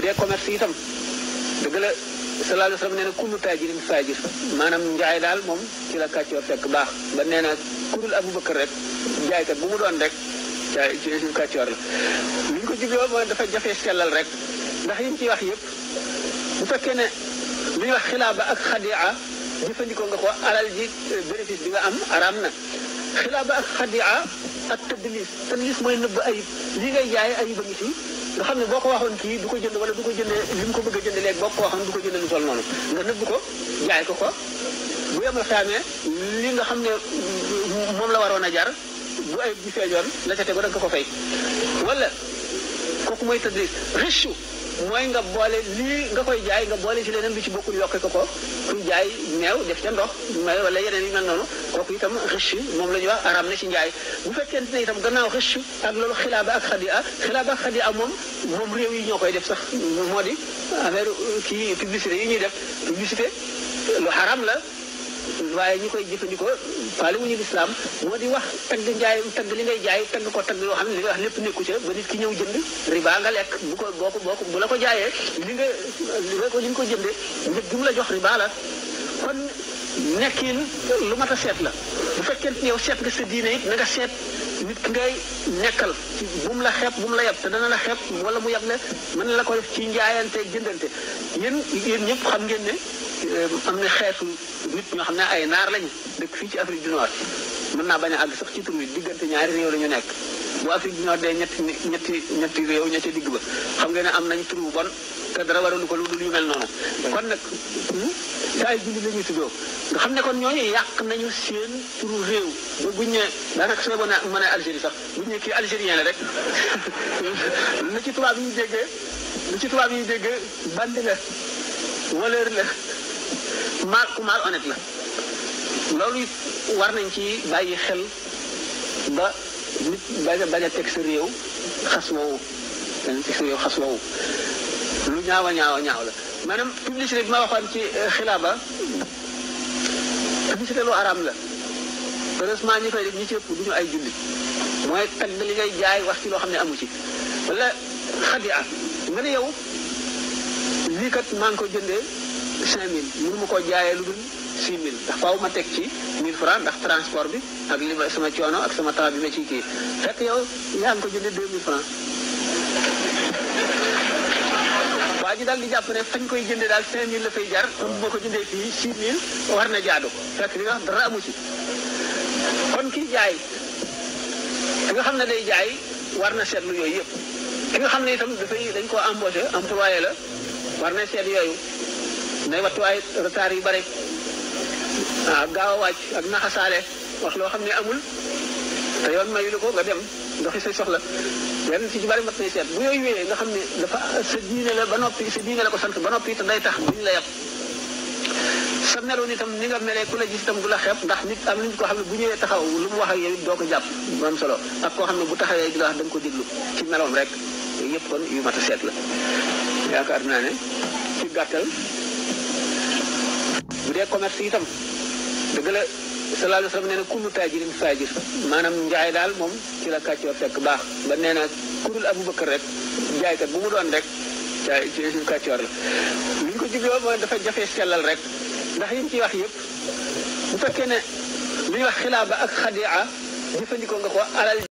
dee commerce itam dëgg la sallallahu alayhi wa sallam nee na kullu taajirin faajir maanaam njaay daal moom ci la kàccoor fekk baax ba nee na kurul Abubakar rek jaaykat bu mu doon rek ci kàccoor la li ñu ko jubloo mooy dafa jafe sellal rek ndax yi ñu ciy wax yëpp bu fekkee ne li ñuy wax xilaaba ak xadia jëfandikoo nga ko alal ji bénéfice bi nga am araam na xilaaba ak xadia ak tadlis mooy nëbb ayib li ngay jaay ayib a ngi fi nga xam ne boo ko waxoon kii du ko jënd wala du ko jëndee li mu ko bëgg a jënd léegi boo ko waxoon du ko jënd lu toll noonu nga nëbb ko jaay ko ko bu yemal xaamee li nga xam ne moom la waroon a jar bu ayib bi feejoon la ca tegu da nga ko fay wala kooku mooy tadlis riche mooy nga boole lii nga koy jaay nga boole ci leneen lu ci bokkul yokke ko kuy jaay meew def ca ndox may wala yeneen yu mel noonu kooku itam riche moom la ñuy wax araam na ci njaay bu fekkente ne itam gannaaw riche ak loolu xilaaba ak xadia moom réew yi ñoo koy def sax moo di affaire kii publicité yi ñuy def publicité lu xaram la waaye ñi koy jëfandikoo faale wuñu lislaam moo di wax tagg njaay tagg li ngay jaay tagg ko tagg yoo xam ne li nga wax lépp nekku ca ba nit ki ñëw jënd riba nga lekk bu la ko jaayee li nga ko jëndee njëg gi mu la jox riba la kon nekkin lu mat a seet la bu fekkente ne yow seet nga sa diine it na nga seet nit ki ngay nekkal bu mu la xeeb bu mu la yab te dana la xeeb wala mu yab la mën na la ko def ci njaayante jëndante yéen ñëpp xam ngeen ne am na xeetu nit ñoo xam ne ay naar lañu dëkk fii ci Afrique du Nord mën naa bañ a àgg sax ci tur wi diggante ñaari réew la ñu nekk bu Afrique du Nord dee ñetti réew ñetti digg ba xam ngeen ne am nañ tur bu bon te dara waralu ko lu dul yu mel noonu kon nag te ay jullit la ñuy tuddoo nga xam ne kon ñooñu yàq nañu seen turu réew ba buñ ne daanaka su ma mën a Algérie sax buñ ne kii algérien la rek lu ci tubaab yi déggee bandi la valeur la ku mal honnête la loolu war nañ ci bàyyi xel ba nit bañ a teg sa réew xas woowu lu ñaaw la maanaam publicité bi ma waxoon ci xilaaba publicité lu araam la heureusement ñi koy def ñi ci ëpp duñu ay jullit mooy tagg li ngay jaay wax ci loo xam ne amu ci wala xadia nga ne yow lii kat maa ngi ko jëndee 5000 mënu ma koo jaayee lu dul 6000 ndax faaw ma teg ci 1000 francs ndax transport bi ak li ma sama coono ak sama temps bi ma ciy kii fekk yow yaa ngi ko jëndee 2000 francs waa ji daal di jàpp ne fañ koy jëndee daal 5000 la fay jar comme boo ko jëndee fii 6000 war na jaadu fekk li nga wax dara amu ci kon kii jaay ki nga xam ne day jaay war na seetlu yooyu yëpp ki nga xam ne itam dañ koo embauché employé la war na seet yooyu nay wattuwaay retard yu bare gaaw a wàcc ak naxasaale wax loo xam ne amul te yoon mayu la ko nga dem doxi say soxla yenn ci bari mat nay seet bu yooyu wéyee nga xam ne dafa sa diine la ba noppi sa diine la ko sant ba noppi te day tax duñ la yab sa meloon itam ni nga melee ku la gis itam du la xeeb ndax nit am nañ ko xam ne bu ñëwee taxaw lu mu wax ak yow it doo ko jàpp mu am solo ak koo xam ne bu taxawee di la wax da nga ko déglu ci meloom rek yëpp kon yu mat a seet la yaakaar naa ne ci gàttal bu dee commerce itam dëgg la sallallahu alayhi wa sallam nee na kullu taajirin faajir maanaam njaay daal moom ci la kàccoor fekk baax ba nee na kurul Abubakar rek jaaykat bu mu doon rek ci kàccoor la li ñu ko jubloo mooy dafa jafe sellal rek ndax yi ñu ciy wax yëpp bu fekkee ne li ñuy wax xilaaba ak xadia jëfandikoo nga ko alal la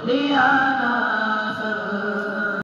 Liana